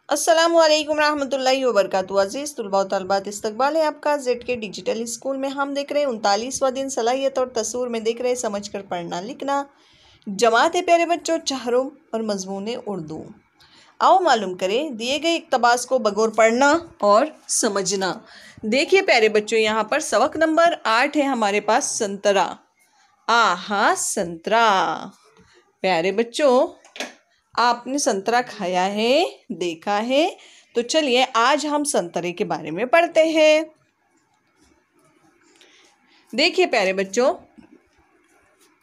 अस्सलामुअलैकुम रहमतुल्लाहि व बरकातुहू। अज़ीज़ तुलबा व तलबात, इस्तकबाल है आपका जेड के डिजिटल स्कूल में। हम देख रहे हैं 39वां दिन सलाहियत और तसूर में, देख रहे हैं समझ कर पढ़ना लिखना। जमात है प्यारे बच्चों, चहरुम और मजमून उर्दू। आओ मालूम करें दिए गए इक़्तबास को बगौर पढ़ना और समझना। देखिए प्यारे बच्चों, यहाँ पर सबक नंबर 8 है हमारे पास, संतरा। आहा संतरा। प्यारे बच्चों, आपने संतरा खाया है, देखा है? तो चलिए आज हम संतरे के बारे में पढ़ते हैं। देखिए प्यारे बच्चों,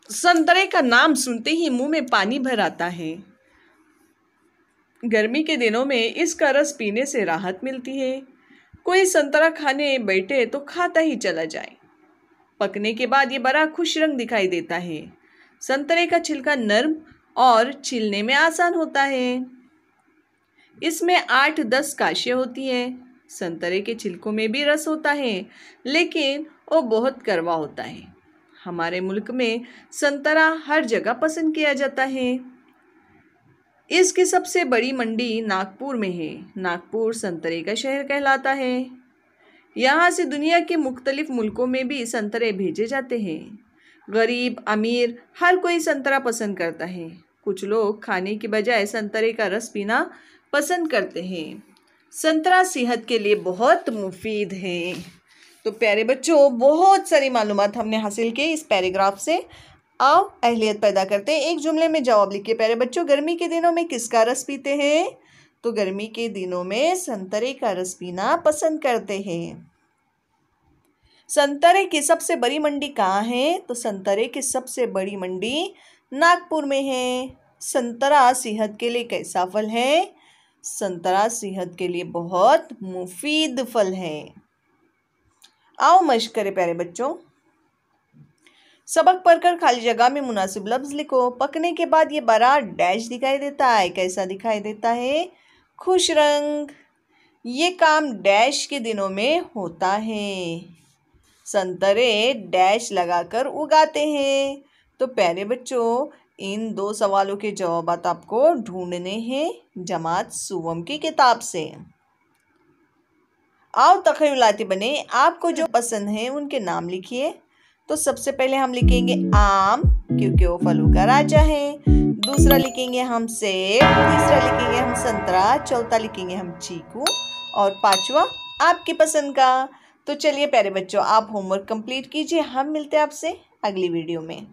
संतरे का नाम सुनते ही मुंह में पानी भर आता है। गर्मी के दिनों में इसका रस पीने से राहत मिलती है। कोई संतरा खाने बैठे तो खाता ही चला जाए। पकने के बाद ये बड़ा खुश रंग दिखाई देता है। संतरे का छिलका नर्म और छीलने में आसान होता है। इसमें 8-10 काशियाँ होती हैं। संतरे के छिलकों में भी रस होता है, लेकिन वो बहुत कड़वा होता है। हमारे मुल्क में संतरा हर जगह पसंद किया जाता है। इसकी सबसे बड़ी मंडी नागपुर में है। नागपुर संतरे का शहर कहलाता है। यहाँ से दुनिया के मुख्तलिफ मुल्कों में भी संतरे भेजे जाते हैं। गरीब अमीर हर कोई संतरा पसंद करता है। कुछ लोग खाने की बजाय संतरे का रस पीना पसंद करते हैं। संतरा सेहत के लिए बहुत मुफीद है। तो प्यारे बच्चों, बहुत सारी मालूमात हमने हासिल की इस पैराग्राफ से। आओ अहलियत पैदा करते हैं। एक जुमले में जवाब लिखिए प्यारे बच्चों। गर्मी के दिनों में किसका रस पीते हैं? तो गर्मी के दिनों में संतरे का रस पीना पसंद करते हैं। संतरे की सबसे बड़ी मंडी कहाँ है? तो संतरे की सबसे बड़ी मंडी नागपुर में है। संतरा सेहत के लिए कैसा फल है? संतरा सेहत के लिए बहुत मुफीद फल है। आओ मश्क करें प्यारे बच्चों। सबक पढ़कर खाली जगह में मुनासिब लफ्ज लिखो। पकने के बाद ये बड़ा डैश दिखाई देता है। कैसा दिखाई देता है? खुश रंग। ये काम डैश के दिनों में होता है। संतरे डैश लगाकर उगाते हैं। तो प्यारे बच्चों, इन 2 सवालों के जवाब आपको ढूंढने हैं जमात सुवम की किताब से। आओ तख़य्युलाती बने। आपको जो पसंद है उनके नाम लिखिए। तो सबसे पहले हम लिखेंगे आम, क्योंकि वो फलों का राजा है। दूसरा लिखेंगे हम सेब। तीसरा लिखेंगे हम संतरा। चौथा लिखेंगे हम चीकू। और 5वां आपकी पसंद का। तो चलिए प्यारे बच्चों, आप होमवर्क कंप्लीट कीजिए। हम मिलते हैं आपसे अगली वीडियो में।